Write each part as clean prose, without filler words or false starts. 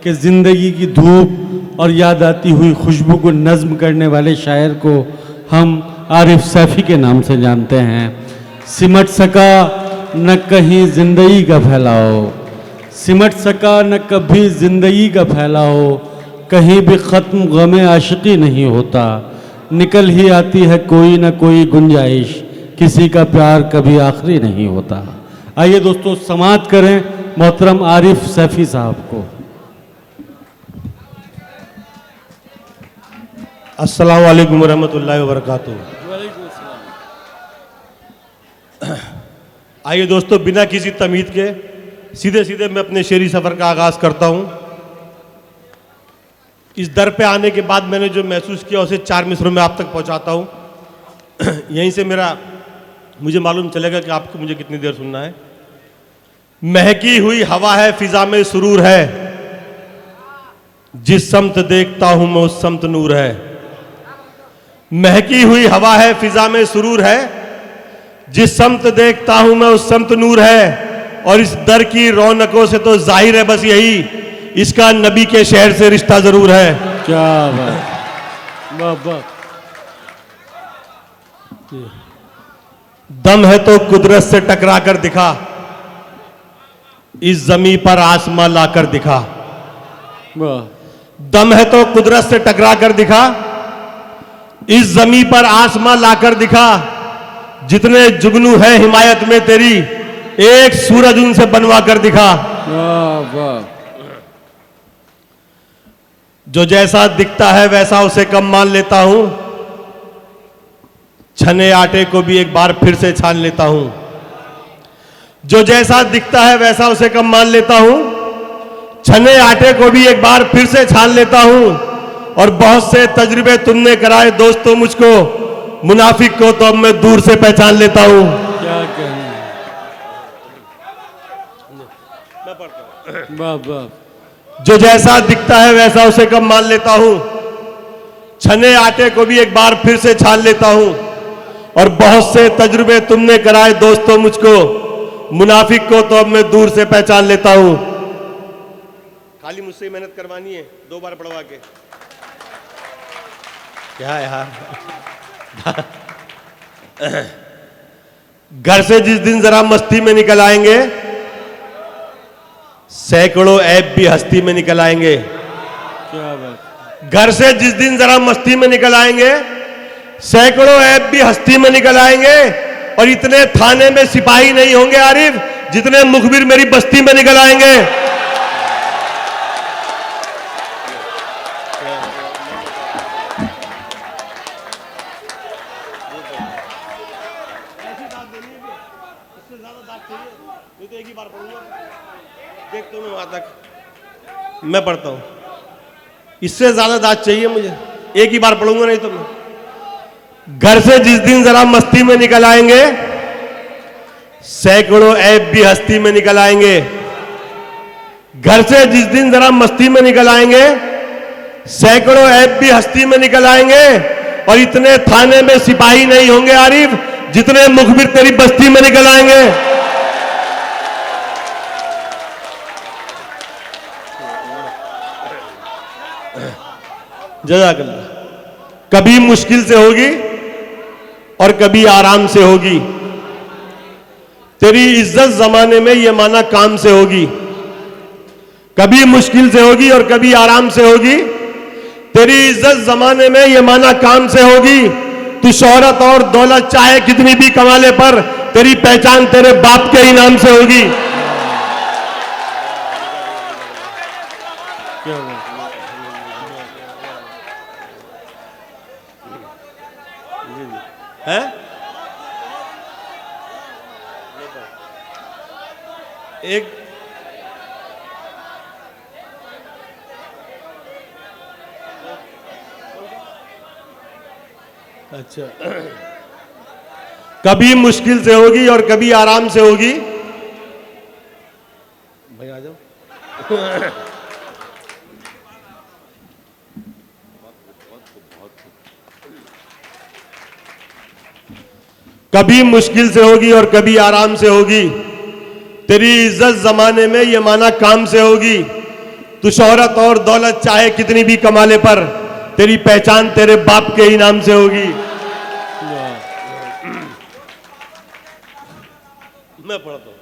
कि ज़िंदगी की धूप और याद आती हुई खुशबू को नज़्म करने वाले शायर को हम आरिफ सैफ़ी के नाम से जानते हैं। सिमट सका न कहीं ज़िंदगी का फैलाओ, सिमट सका न कभी ज़िंदगी का फैलाओ, कहीं भी ख़त्म गमे आशिकी नहीं होता, निकल ही आती है कोई न कोई गुंजाइश, किसी का प्यार कभी आखिरी नहीं होता। आइए दोस्तों समाअत करें मोहतरम आरिफ सैफ़ी साहब को। अस्सलाम वालेकुम रहमतुल्लाहि व बरकातुहू। आइए दोस्तों, बिना किसी तमीद के सीधे सीधे मैं अपने शेरी सफ़र का आगाज़ करता हूँ। इस दर पे आने के बाद मैंने जो महसूस किया उसे 4 मिसरों में आप तक पहुँचाता हूँ। यहीं से मुझे मालूम चलेगा कि आपको मुझे कितनी देर सुनना है। महकी हुई हवा है, फिजा में सुरूर है, जिस समत देखता हूँ मैं उस समत नूर है। महकी हुई हवा है, फिजा में सुरूर है, जिस समत देखता हूं मैं उस समत नूर है। और इस दर की रौनकों से तो जाहिर है बस यही, इसका नबी के शहर से रिश्ता जरूर है। क्या बात, वाह वाह। दम है तो कुदरत से टकरा कर दिखा, इस जमी पर आसमां लाकर दिखा। वाह। दम है तो कुदरत से टकरा कर दिखा, इस जमी पर आसमां लाकर दिखा। जितने जुगनू है हिमायत में तेरी, एक सूरज उनसे बनवा कर दिखा। वाह वाह। जो जैसा दिखता है वैसा उसे कम मान लेता हूं, छने आटे को भी एक बार फिर से छान लेता हूं। जो जैसा दिखता है वैसा उसे कम मान लेता हूं, छने आटे को भी एक बार फिर से छान लेता हूं। और बहुत से तजुर्बे तुमने कराए दोस्तों मुझको, मुनाफिक को तो अब मैं दूर से पहचान लेता हूं। क्या कहना, वाह वाह। जो जैसा दिखता है वैसा उसे कम मान लेता हूं, छने आटे को भी एक बार फिर से छान लेता हूं। और बहुत से तजुर्बे तुमने कराए दोस्तों मुझको, मुनाफिक को तो अब मैं दूर से पहचान लेता हूं। खाली मुझसे ही मेहनत करवानी है 2 बार पढ़वा के। क्या यार। घर से जिस दिन जरा मस्ती में निकल आएंगे, सैकड़ों ऐब भी हस्ती में निकल आएंगे। क्या बात। घर से जिस दिन जरा मस्ती में निकल आएंगे, सैकड़ों ऐब भी हस्ती में निकल आएंगे। और इतने थाने में सिपाही नहीं होंगे आरिफ, जितने मुखबिर मेरी बस्ती में निकल आएंगे। मैं पढ़ता हूं, इससे ज्यादा दाद चाहिए मुझे, एक ही बार पढ़ूंगा नहीं तो मैं। घर से जिस दिन जरा मस्ती में निकल आएंगे, सैकड़ों ऐब भी हस्ती में निकल आएंगे। घर से जिस दिन जरा मस्ती में निकल आएंगे, सैकड़ों ऐब भी हस्ती में निकल आएंगे। और इतने थाने में सिपाही नहीं होंगे आरिफ, जितने मुखबिर तेरी बस्ती में निकल आएंगे। जज़ाकल्लाह। कभी मुश्किल से होगी और कभी आराम से होगी, तेरी इज्जत जमाने में ये माना काम से होगी। कभी मुश्किल से होगी और कभी आराम से होगी, तेरी इज्जत जमाने में ये माना काम से होगी। तू शोहरत और दौलत चाहे कितनी भी कमा ले, पर तेरी पहचान तेरे बाप के ही नाम से होगी। है? एक अच्छा, कभी मुश्किल से होगी और कभी आराम से होगी। भाई आ जाओ। कभी मुश्किल से होगी और कभी आराम से होगी, तेरी इज्जत जमाने में ये माना काम से होगी। तू शोहरत और दौलत चाहे कितनी भी कमा ले, पर तेरी पहचान तेरे बाप के ही नाम से होगी। मैं पढ़ता हूं।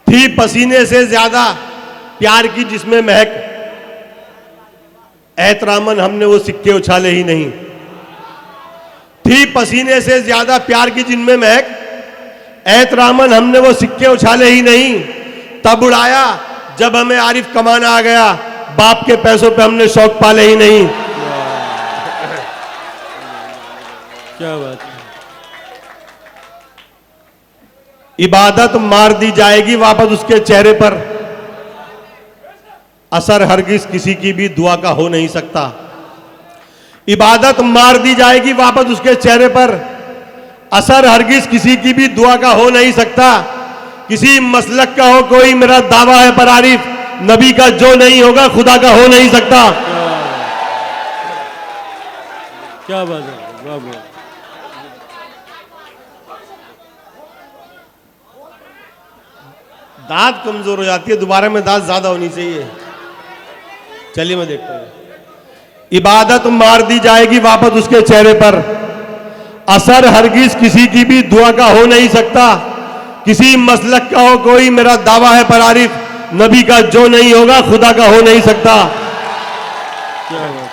थी पसीने से ज्यादा प्यार की जिसमें महक, एहतरामन हमने वो सिक्के उछाले ही नहीं। थी पसीने से ज्यादा प्यार की जिनमें महक, एहतरामन हमने वो सिक्के उछाले ही नहीं। तब उड़ाया जब हमें आरिफ कमाना आ गया, बाप के पैसों पे हमने शौक पाले ही नहीं। क्या बात है। इबादत मार दी जाएगी वापस उसके चेहरे पर, असर हरगिज किसी की भी दुआ का हो नहीं सकता। इबादत मार दी जाएगी वापस उसके चेहरे पर, असर हरगिज किसी की भी दुआ का हो नहीं सकता। किसी मसलक का हो कोई मेरा दावा है पर आरिफ, नबी का जो नहीं होगा खुदा का हो नहीं सकता। क्या बात है, वाह वाह। दांत कमजोर हो जाती है, दोबारा में दांत ज्यादा होनी चाहिए। चलिए मैं देखता हूं। इबादत मार दी जाएगी वापस उसके चेहरे पर, असर हरगिज किसी की भी दुआ का हो नहीं सकता। किसी मसलक का हो कोई मेरा दावा है पर आरिफ, नबी का जो नहीं होगा खुदा का हो नहीं सकता। क्या बात।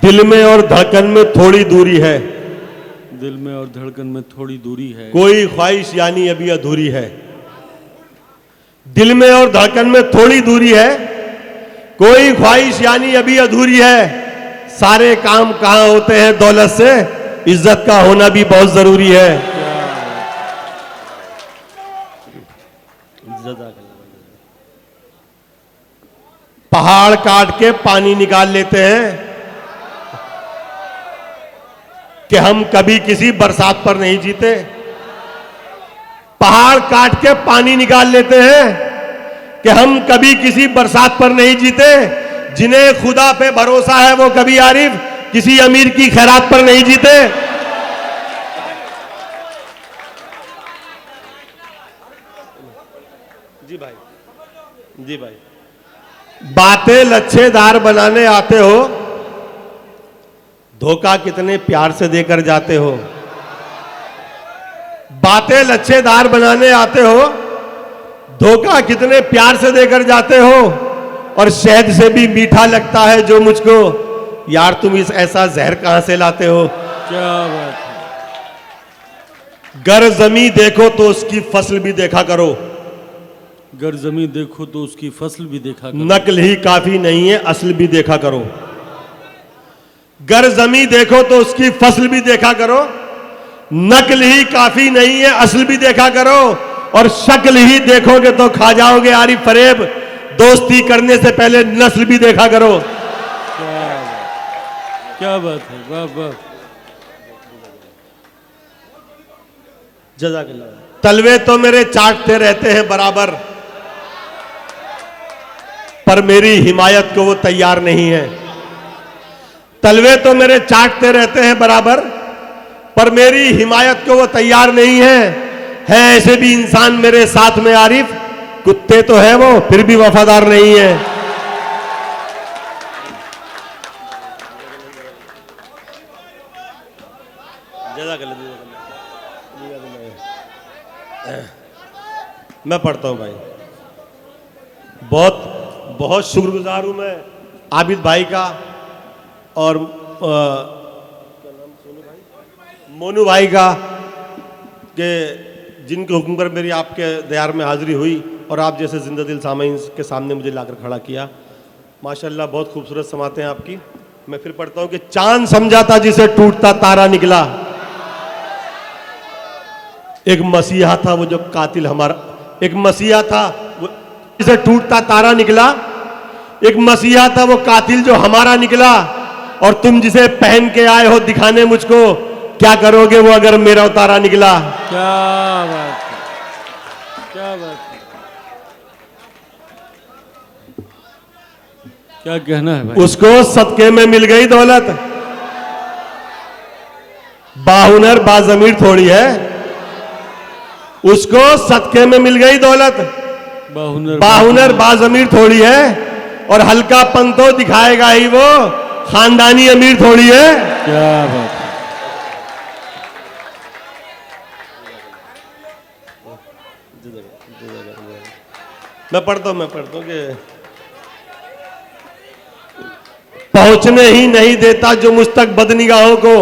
दिल में और धड़कन में थोड़ी दूरी है, दिल में और धड़कन में थोड़ी दूरी है, कोई ख्वाहिश यानी अभी अधूरी है। दिल में और धड़कन में थोड़ी दूरी है, कोई ख्वाहिश यानी अभी अधूरी है। सारे काम कहां होते हैं दौलत से, इज्जत का होना भी बहुत जरूरी है। पहाड़ काट के पानी निकाल लेते हैं कि हम कभी किसी बरसात पर नहीं जीते। पहाड़ काट के पानी निकाल लेते हैं कि हम कभी किसी बरसात पर नहीं जीते। जिन्हें खुदा पे भरोसा है वो कभी आरिफ किसी अमीर की खैरात पर नहीं जीते। जी भाई, जी भाई। बातें लच्छेदार बनाने आते हो, धोखा कितने प्यार से देकर जाते हो। बातें लच्छेदार बनाने आते हो, धोखा कितने प्यार से देकर जाते हो। और शहद से भी मीठा लगता है जो मुझको, यार तुम इस ऐसा जहर कहां से लाते हो। क्या बात है। गर जमी देखो तो उसकी फसल भी देखा करो, गर जमीन देखो तो उसकी फसल भी देखा करो। नकल ही काफी नहीं है असल भी देखा करो। गर जमी देखो तो उसकी फसल भी देखा करो, नकल ही काफी नहीं है असल भी देखा करो। और शक्ल ही देखोगे तो खा जाओगे आरिफ फरेब, दोस्ती करने से पहले नस्ल भी देखा करो। क्या बात है, वाह वाह। जज़ाकल्लाह। तलवे तो मेरे चाटते रहते हैं बराबर, पर मेरी हिमायत को वो तैयार नहीं है। तलवे तो मेरे चाटते रहते हैं बराबर, पर मेरी हिमायत को वो तैयार नहीं है ऐसे भी इंसान मेरे साथ में आरिफ, कुत्ते तो है वो फिर भी वफादार नहीं है। मैं पढ़ता हूं भाई। बहुत बहुत शुक्रगुजार हूं मैं आबिद भाई का और मोनू भाई का, कि जिनके हुक्म पर मेरी आपके दयार में हाजिरी हुई और आप जैसे जिंदा दिल सामीन के सामने मुझे लाकर खड़ा किया। माशाल्लाह बहुत खूबसूरत समाते हैं आपकी। मैं फिर पढ़ता हूं कि चांद समझा था जिसे टूटता तारा निकला, एक मसीहा था वो जो कातिल हमारा, एक मसीहा था वो जिसे टूटता तारा निकला, एक मसीहा था वो कातिल जो हमारा निकला। और तुम जिसे पहन के आए हो दिखाने मुझको, क्या करोगे वो अगर मेरा उतारा निकला। क्या बात है, क्या बात है, क्या कहना है भाई। उसको सदके में मिल गई दौलत, बाहुनर बाजमीर थोड़ी है, उसको सदके में मिल गई दौलत। बाहुनर बाजमीर थोड़ी है, और हल्कापन तो दिखाएगा ही वो, खानदानी अमीर थोड़ी है। क्या बात है। मैं पढ़ता हूं कि पहुंचने ही नहीं देता जो मुझ तक बदनिगाहों को,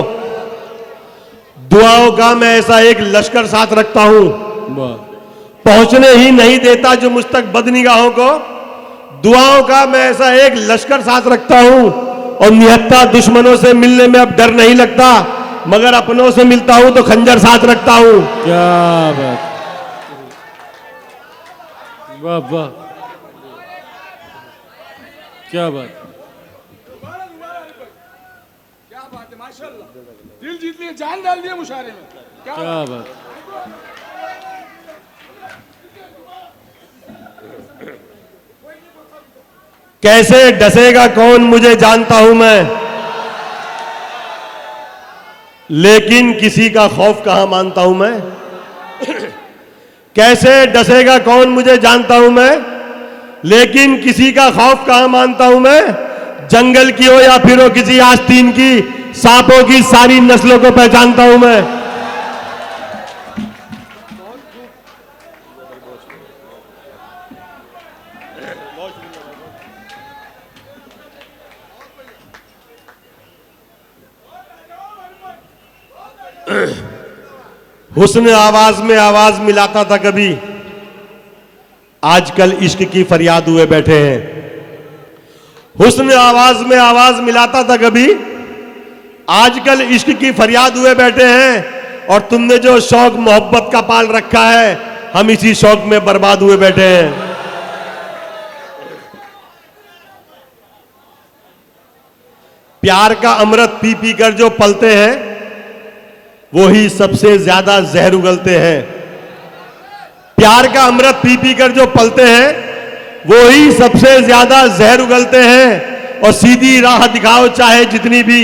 दुआओं का मैं ऐसा एक लश्कर साथ रखता हूं। पहुंचने ही नहीं देता जो मुझ तक बदनिगाहों को, दुआओं का मैं ऐसा एक लश्कर साथ रखता हूं। और निहत्ता दुश्मनों से मिलने में अब डर नहीं लगता, मगर अपनों से मिलता हूं तो खंजर साथ रखता हूं। क्या बात, वाह वाह, क्या बात, क्या बात है, माशाल्लाह, दिल जीत लिए, जान डाल दिए मुशायरे में। क्या बात। कैसे डसेगा कौन मुझे जानता हूं मैं, लेकिन किसी का खौफ कहां मानता हूं मैं। कैसे डसेगा कौन मुझे जानता हूं मैं, लेकिन किसी का खौफ कहां मानता हूं मैं। जंगल की हो या फिर हो किसी आस्तीन की, सांपों की सारी नस्लों को पहचानता हूं मैं। हुस्न आवाज में आवाज मिलाता था कभी, आजकल इश्क की फरियाद हुए बैठे हैं। हुस्न आवाज में आवाज मिलाता था कभी, आजकल इश्क की फरियाद हुए बैठे हैं। और तुमने जो शौक मोहब्बत का पाल रखा है, हम इसी शौक में बर्बाद हुए बैठे हैं। प्यार का अमृत पी पी कर जो पलते हैं, वो ही सबसे ज्यादा जहर उगलते हैं। प्यार का अमृत पी पी कर जो पलते हैं, वो ही सबसे ज्यादा जहर उगलते हैं। और सीधी राह दिखाओ चाहे जितनी भी,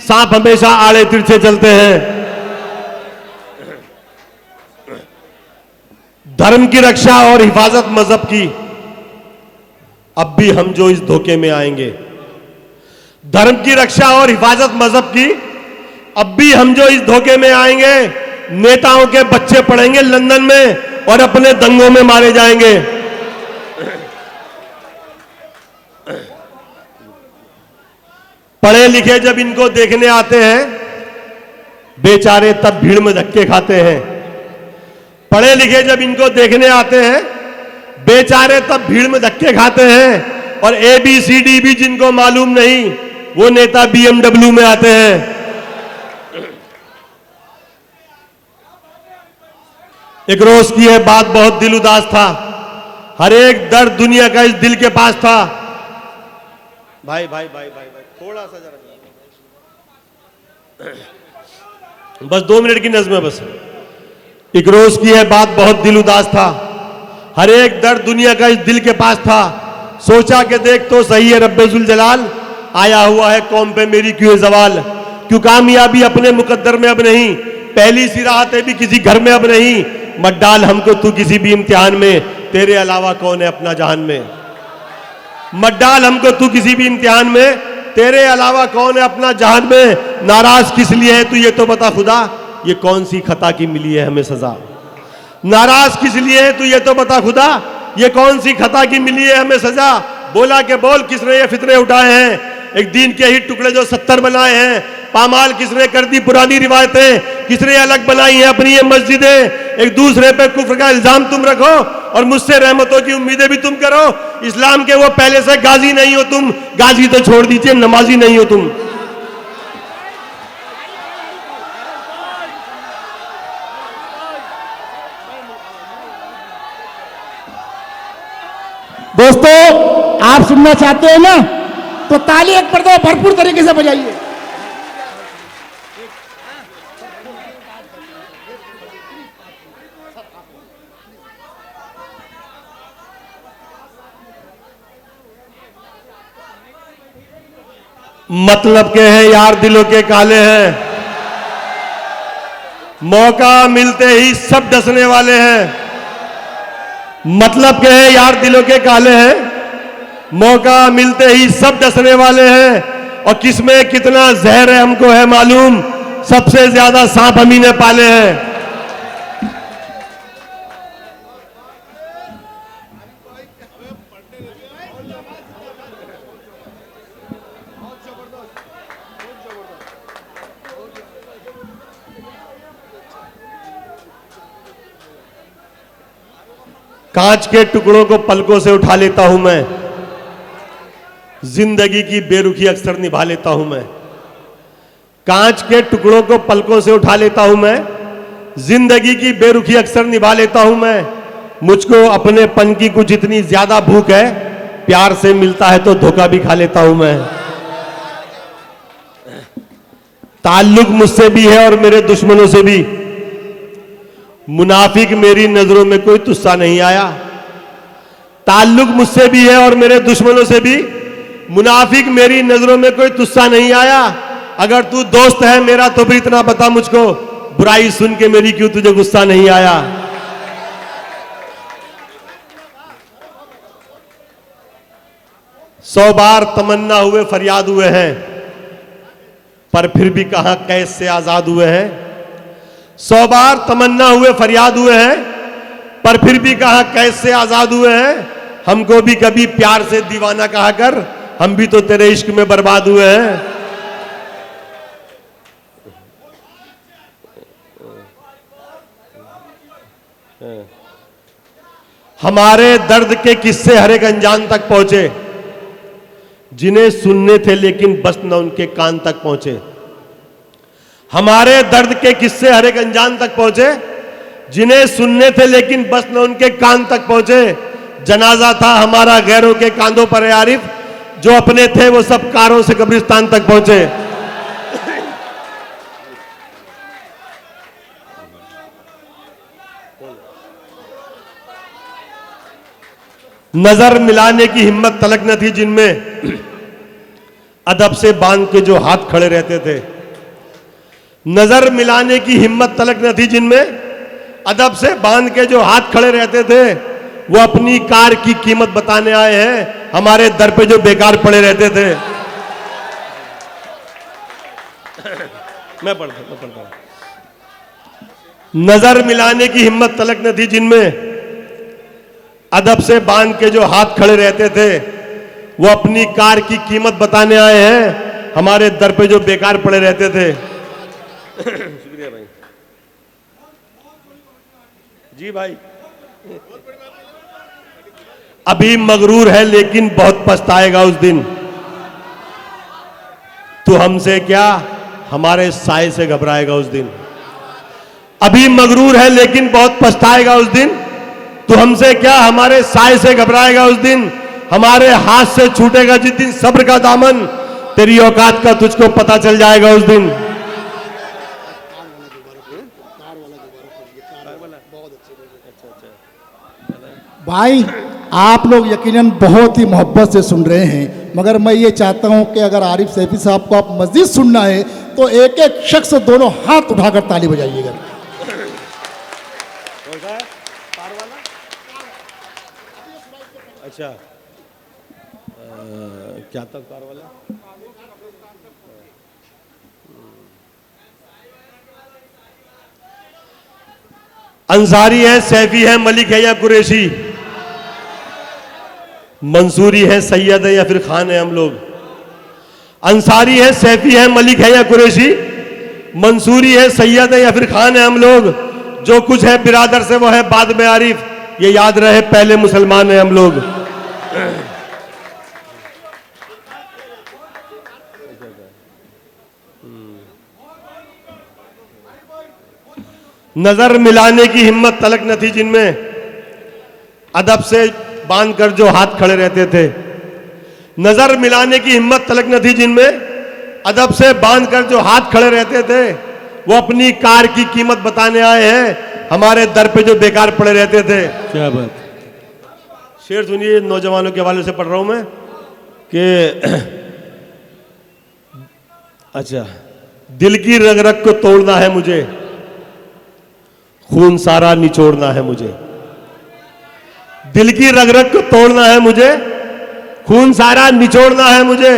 सांप हमेशा आड़े तिरछे चलते हैं। धर्म की रक्षा और हिफाजत मजहब की, अब भी हम जो इस धोखे में आएंगे। धर्म की रक्षा और हिफाजत मजहब की, अब भी हम जो इस धोखे में आएंगे। नेताओं के बच्चे पढ़ेंगे लंदन में और अपने दंगों में मारे जाएंगे। पढ़े लिखे जब इनको देखने आते हैं, बेचारे तब भीड़ में धक्के खाते हैं। पढ़े लिखे जब इनको देखने आते हैं, बेचारे तब भीड़ में धक्के खाते हैं। और ABCD भी जिनको मालूम नहीं, वो नेता BMW में आते हैं। एक रोज की है बात, बहुत दिल उदास था, हर एक दर्द दुनिया का इस दिल के पास था। भाई भाई भाई भाई भाई थोड़ा सा जरा, बस 2 मिनट की नज़्म है बस। एक रोज की है बात, बहुत दिल उदास था, हर एक दर्द दुनिया का इस दिल के पास था। सोचा कि देख तो सही है रब्बे जुल जलाल, आया हुआ है कौम पे मेरी क्यों सवाल। क्यों कामयाबी अपने मुकद्दर में अब नहीं, पहली सी राहतें भी किसी घर में अब नहीं। मत डाल हमको तू किसी भी इम्तिहान में, तेरे अलावा कौन है अपना जहान में। मत डाल हमको तू किसी भी इम्तिहान में, तेरे अलावा कौन है अपना जहान में। नाराज किस लिए है तू ये तो बता खुदा, ये कौन सी खता की मिली है हमें सजा। नाराज किस लिए है तू ये तो बता खुदा, ये कौन सी खता की मिली है हमें सजा। बोला के बोल किसने ये फितरे उठाए हैं, एक दीन के ही टुकड़े जो 70 बनाए हैं। पामाल किसने कर दी पुरानी रिवायतें, किसने अलग बनाई है अपनी ये मस्जिदें। एक दूसरे पे कुफ्र का इल्जाम तुम रखो और मुझसे रहमतों की उम्मीदें भी तुम करो। इस्लाम के वो पहले से गाजी नहीं हो तुम, गाजी तो छोड़ दीजिए नमाजी नहीं हो तुम। दोस्तों, आप सुनना चाहते हैं ना, तो ताली एक पर दो, भरपूर तरीके से बजाइए। मतलब के हैं यार दिलों के काले हैं, मौका मिलते ही सब डसने वाले हैं। मतलब क्या है यार, दिलों के काले हैं। मौका मिलते ही सब डसने वाले हैं, और किसमें कितना जहर है हमको है मालूम। सबसे ज्यादा सांप हम ही ने पाले हैं। कांच के टुकड़ों को पलकों से उठा लेता हूं मैं, जिंदगी की बेरुखी अक्सर निभा लेता हूं मैं। कांच के टुकड़ों को पलकों से उठा लेता हूं मैं, जिंदगी की बेरुखी अक्सर निभा लेता हूं मैं। मुझको अपने पन की कुछ इतनी ज्यादा भूख है, प्यार से मिलता है तो धोखा भी खा लेता हूं मैं। ताल्लुक मुझसे भी है और मेरे दुश्मनों से भी। मुनाफिक मेरी नजरों में कोई तुस्सा नहीं आया। ताल्लुक मुझसे भी है और मेरे दुश्मनों से भी। मुनाफिक मेरी नजरों में कोई तुस्सा नहीं आया। अगर तू दोस्त है मेरा तो भी इतना बता मुझको, बुराई सुन के मेरी क्यों तुझे गुस्सा नहीं आया। सौ बार तमन्ना हुए फरियाद हुए हैं, पर फिर भी कहां कैद से आजाद हुए हैं। 100 बार तमन्ना हुए फरियाद हुए हैं, पर फिर भी कहां कैद से आजाद हुए हैं। हमको भी कभी प्यार से दीवाना कहा कर, हम भी तो तेरे इश्क में बर्बाद हुए हैं। हमारे दर्द के किस्से हर एक अनजान तक पहुंचे, जिन्हें सुनने थे लेकिन बस न उनके कान तक पहुंचे। हमारे दर्द के किस्से हर एक अनजान तक पहुंचे, जिन्हें सुनने थे लेकिन बस न उनके कान तक पहुंचे। जनाजा था हमारा गैरों के कांधों पर आरिफ, जो अपने थे वो सब कारों से कब्रिस्तान तक पहुंचे। नजर मिलाने की हिम्मत तलक न थी जिनमें, अदब से बांध के जो हाथ खड़े रहते थे। नजर मिलाने की हिम्मत तलक न थी जिनमें, अदब से बांध के जो हाथ खड़े रहते थे। वो अपनी कार की कीमत बताने आए हैं, हमारे दर पे जो बेकार पड़े रहते थे। मैं पढ़ता हूं। नजर मिलाने की हिम्मत तलक न थी जिनमें, अदब से बांध के जो हाथ खड़े रहते थे। वो अपनी कार की कीमत बताने आए हैं, हमारे दर पे जो बेकार पड़े रहते थे। शुक्रिया भाई। जी भाई। अभी मगरूर है लेकिन बहुत पछताएगा उस दिन। तू हमसे क्या हमारे साए से घबराएगा उस दिन। अभी मगरूर है लेकिन बहुत पछताएगा उस दिन। तू हमसे क्या हमारे साए से घबराएगा उस दिन। हमारे हाथ से छूटेगा जिस दिन सब्र का दामन, तेरी औकात का तुझको पता चल जाएगा उस दिन। भाई आप लोग यकीनन बहुत ही मोहब्बत से सुन रहे हैं, मगर मैं ये चाहता हूं कि अगर आरिफ सैफी साहब को आप मजीद सुनना है तो एक एक शख्स दोनों हाथ उठाकर ताली बजाइएगा। अच्छा क्या था कार वाला? अंसारी है, सैफी है, मलिक है या कुरैशी, मंसूरी है, सैयद है या फिर खान है हम लोग। अंसारी है, सैफी है, मलिक है या कुरैशी, मंसूरी है, सैयद है या फिर खान है हम लोग। जो कुछ है बिरादर से वो है बाद में आरिफ, ये याद रहे पहले मुसलमान है हम लोग। नजर मिलाने की हिम्मत तलक न थी जिनमें, अदब से बांधकर जो हाथ खड़े रहते थे। नजर मिलाने की हिम्मत तलक न थी जिनमें, अदब से बांधकर जो हाथ खड़े रहते थे। वो अपनी कार की कीमत बताने आए हैं, हमारे दर पे जो बेकार पड़े रहते थे। क्या बात। शेर सुनिए, नौजवानों के हवाले से पढ़ रहा हूं मैं कि अच्छा, दिल की रग रग को तोड़ना है मुझे, खून सारा निचोड़ना है मुझे, दिल की रग रग को तोड़ना है मुझे, खून सारा निचोड़ना है मुझे,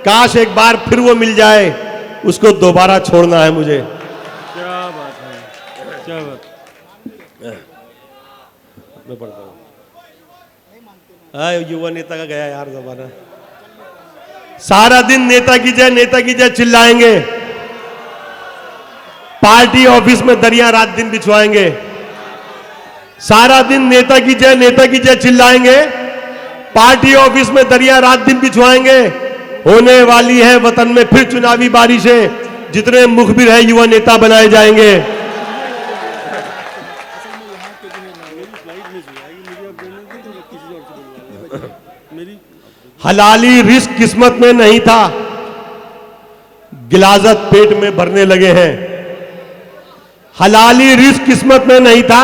काश एक बार फिर वो मिल जाए, उसको दोबारा छोड़ना है मुझे। क्या बात है, क्या बात। मैं पढ़ता हूँ। हाँ, युवा नेता का गया यार जमाना। सारा दिन नेता की जय चिल्लाएंगे, पार्टी ऑफिस में दरिया रात दिन बिछवाएंगे। सारा दिन नेता की जय चिल्लाएंगे, पार्टी ऑफिस में दरिया रात दिन बिछवाएंगे। होने वाली है वतन में फिर चुनावी बारिशें, जितने मुखबिर है युवा नेता बनाए जाएंगे। हलाली रिस्क किस्मत में नहीं था, गिलाजत पेट में भरने लगे हैं। हलाली रिस्क किस्मत में नहीं था,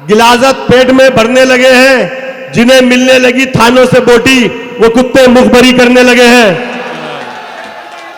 गिलाजत पेट में भरने लगे हैं। जिन्हें मिलने लगी थानों से बोटी, वो कुत्ते मुखबरी करने लगे हैं।